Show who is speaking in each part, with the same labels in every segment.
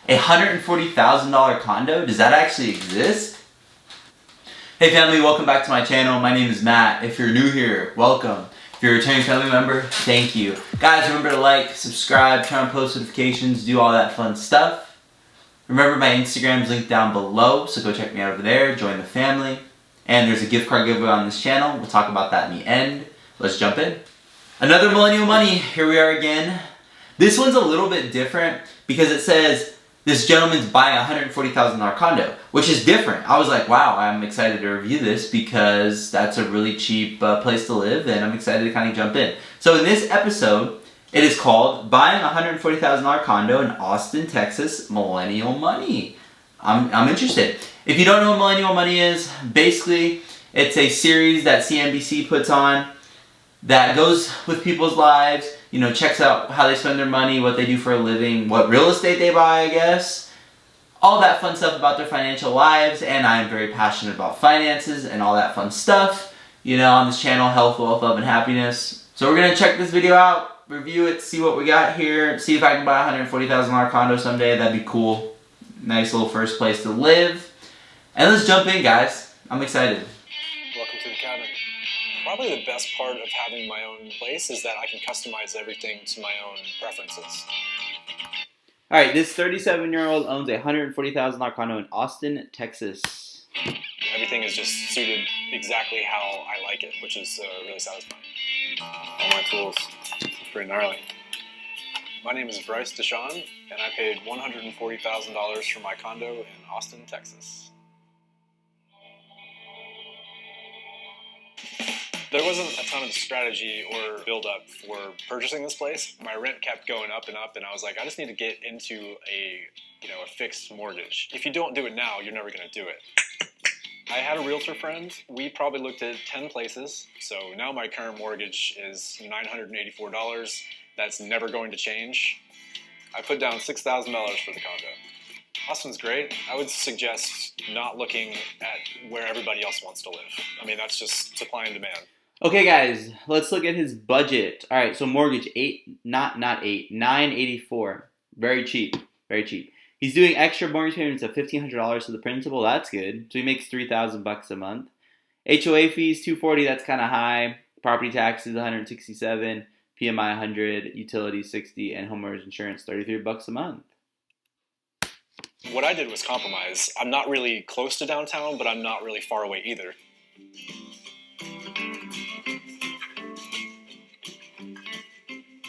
Speaker 1: A $140,000 condo? Does that actually exist? Hey family, welcome back to my channel. My name is Matt. If you're new here, welcome. If you're a returning family member, thank you. Guys, remember to like, subscribe, turn on post notifications, do all that fun stuff. Remember my Instagram's linked down below, so go check me out over there, join the family. And there's a gift card giveaway on this channel. We'll talk about that in the end. Let's jump in. Another Millennial Money, here we are again. This one's a little bit different because it says this gentleman's buying a $140,000 condo, which is different. I was like, wow, I'm excited to review this because that's a really cheap place to live, and I'm excited to kind of jump in. So in this episode, it is called Buying a $140,000 Condo in Austin, Texas, Millennial Money. I'm interested. If you don't know what Millennial Money is, basically it's a series that CNBC puts on that goes with people's lives, checks out how they spend their money, what they do for a living, what real estate they buy, I guess. All that fun stuff about their financial lives, and I am very passionate about finances and all that fun stuff, on this channel, health, wealth, love, and happiness. So we're going to check this video out, review it, see what we got here, see if I can buy a $140,000 condo someday. That'd be cool. Nice little first place to live. And let's jump in, guys. I'm excited.
Speaker 2: Welcome to the cabin. Probably the best part of having my own place is that I can customize everything to my own preferences.
Speaker 1: Alright, this 37-year-old owns a $140,000 condo in Austin, Texas.
Speaker 2: Everything is just suited exactly how I like it, which is really satisfying. All my tools. It's pretty gnarly. My name is Bryce Deshawn, and I paid $140,000 for my condo in Austin, Texas. There wasn't a ton of strategy or build-up for purchasing this place. My rent kept going up and up, and I was like, I just need to get into a fixed mortgage. If you don't do it now, you're never going to do it. I had a realtor friend. We probably looked at 10 places. So now my current mortgage is $984. That's never going to change. I put down $6,000 for the condo. Austin's great. I would suggest not looking at where everybody else wants to live. I mean, that's just supply and demand.
Speaker 1: Okay, guys, let's look at his budget. All right, so mortgage $984. Very cheap, very cheap. He's doing extra mortgage payments of $1,500 to the principal. That's good. So he makes $3,000 a month. HOA fees $240. That's kind of high. Property taxes $167. PMI $100. Utilities $60, and homeowners insurance $33 a month.
Speaker 2: What I did was compromise. I'm not really close to downtown, but I'm not really far away either.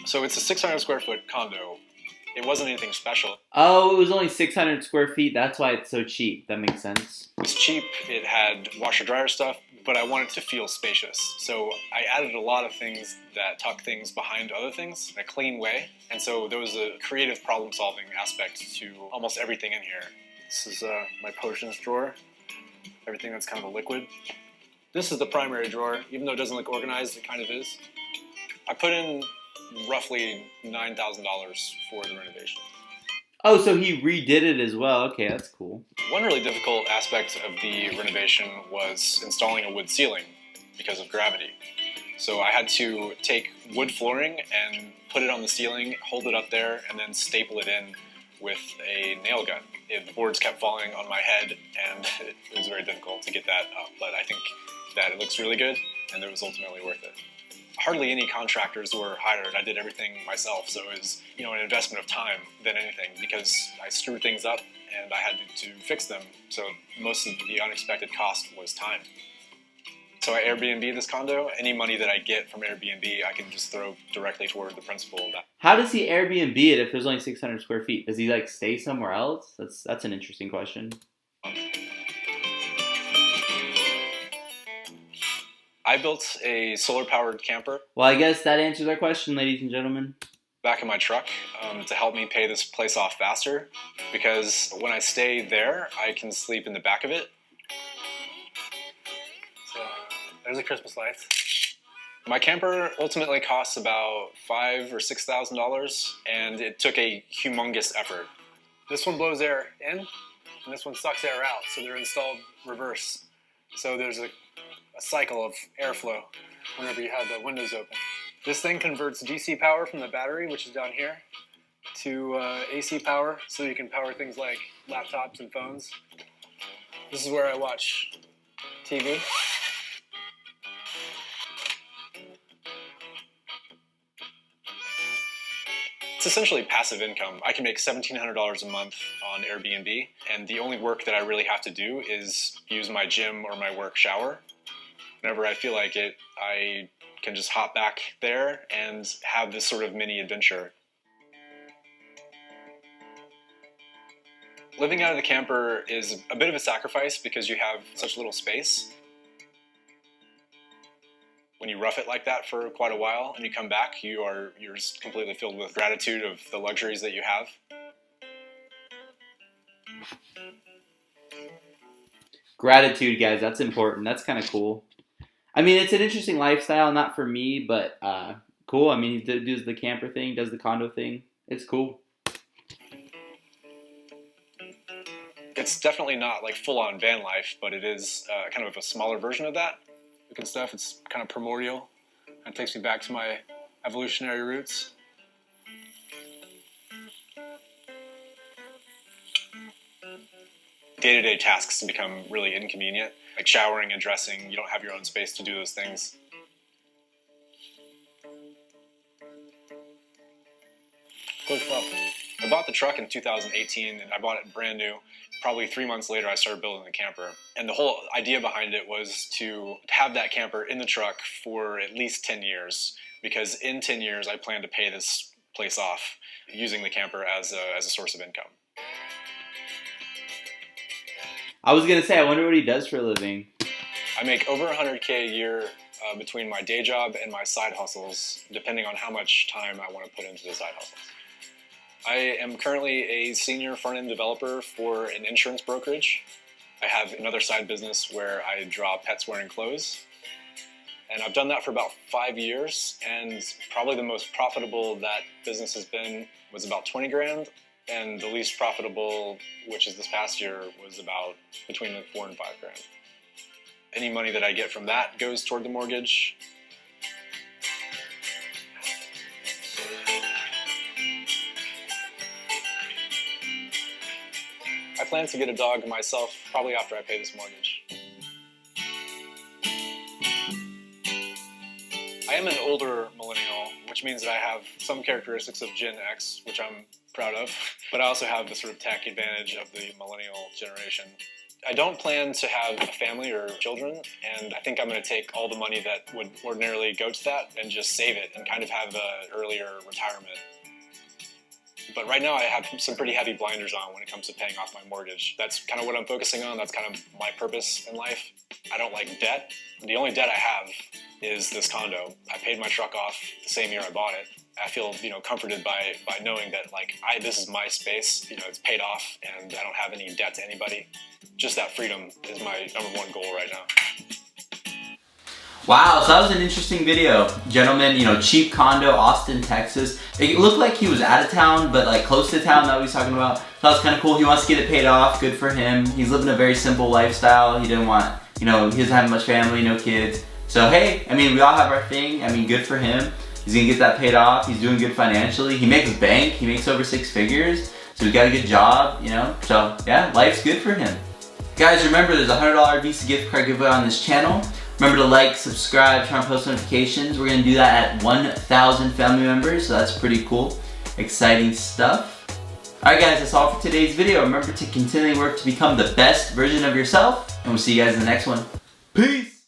Speaker 2: So it's a 600 square foot condo. It wasn't anything special.
Speaker 1: Oh, it was only 600 square feet. That's why it's so cheap. That makes sense.
Speaker 2: It's cheap. It had washer dryer stuff, but I wanted to feel spacious. So I added a lot of things that tuck things behind other things in a clean way. And so there was a creative problem solving aspect to almost everything in here. This is my potions drawer. Everything that's kind of a liquid. This is the primary drawer. Even though it doesn't look organized, it kind of is. I put in roughly $9,000 for the renovation.
Speaker 1: Oh, so he redid it as well. Okay, that's cool.
Speaker 2: One really difficult aspect of the renovation was installing a wood ceiling because of gravity. So I had to take wood flooring and put it on the ceiling, hold it up there, and then staple it in with a nail gun. The boards kept falling on my head, and it was very difficult to get that up. But I think that it looks really good, and it was ultimately worth it. Hardly any contractors were hired. I did everything myself, so it was an investment of time than anything because I screwed things up and I had to fix them. So most of the unexpected cost was time. So I Airbnb this condo. Any money that I get from Airbnb, I can just throw directly toward the principal.
Speaker 1: How does he Airbnb it if there's only 600 square feet? Does he stay somewhere else? That's an interesting question.
Speaker 2: I built a solar-powered camper.
Speaker 1: Well, I guess that answers our question, ladies and gentlemen.
Speaker 2: Back in my truck to help me pay this place off faster, because when I stay there, I can sleep in the back of it. So there's the Christmas lights. My camper ultimately costs about $5,000 or $6,000, and it took a humongous effort. This one blows air in, and this one sucks air out, so they're installed reverse. So there's a cycle of airflow whenever you have the windows open. This thing converts DC power from the battery, which is down here, to AC power so you can power things like laptops and phones. This is where I watch TV. It's essentially passive income. I can make $1,700 a month on Airbnb, and the only work that I really have to do is use my gym or my work shower. Whenever I feel like it, I can just hop back there and have this sort of mini adventure. Living out of the camper is a bit of a sacrifice because you have such little space. When you rough it like that for quite a while and you come back, you're just completely filled with gratitude of the luxuries that you have.
Speaker 1: Gratitude, guys, that's important. That's kind of cool. I mean, it's an interesting lifestyle, not for me, but cool. I mean, he does the camper thing, does the condo thing. It's cool.
Speaker 2: It's definitely not like full-on van life, but it is kind of a smaller version of that. Good stuff. It's kind of primordial. It takes me back to my evolutionary roots. Day-to-day tasks can become really inconvenient, like showering and dressing. You don't have your own space to do those things. Good stuff. I bought the truck in 2018, and I bought it brand new. Probably 3 months later, I started building the camper. And the whole idea behind it was to have that camper in the truck for at least 10 years, because in 10 years, I plan to pay this place off using the camper as a source of income.
Speaker 1: I was gonna say, I wonder what he does for a living.
Speaker 2: I make over $100K a year between my day job and my side hustles, depending on how much time I want to put into the side hustles. I am currently a senior front-end developer for an insurance brokerage. I have another side business where I draw pets wearing clothes. And I've done that for about 5 years, and probably the most profitable that business has been was about 20 grand, and the least profitable, which is this past year, was about between like 4 and 5 grand. Any money that I get from that goes toward the mortgage. I plan to get a dog myself probably after I pay this mortgage. I am an older millennial, which means that I have some characteristics of Gen X, which I'm proud of, but I also have the sort of tech advantage of the millennial generation. I don't plan to have a family or children, and I think I'm going to take all the money that would ordinarily go to that and just save it and kind of have an earlier retirement. But right now I have some pretty heavy blinders on when it comes to paying off my mortgage. That's kind of what I'm focusing on. That's kind of my purpose in life. I don't like debt. The only debt I have is this condo. I paid my truck off the same year I bought it. I feel, comforted by knowing that this is my space. It's paid off and I don't have any debt to anybody. Just that freedom is my number one goal right now.
Speaker 1: Wow, so that was an interesting video. Gentleman, cheap condo, Austin, Texas. It looked like he was out of town, but close to town that we was talking about. So that was kind of cool. He wants to get it paid off. Good for him. He's living a very simple lifestyle. He didn't want, he doesn't have much family, no kids. So hey, we all have our thing. Good for him. He's gonna get that paid off. He's doing good financially. He makes bank. He makes over 6 figures. So he's got a good job, So yeah, life's good for him. Guys, remember there's a $100 Visa gift card giveaway on this channel. Remember to like, subscribe, turn on post notifications. We're gonna do that at 1,000 family members, so that's pretty cool. Exciting stuff. Alright guys, that's all for today's video. Remember to continually work to become the best version of yourself, and we'll see you guys in the next one. Peace!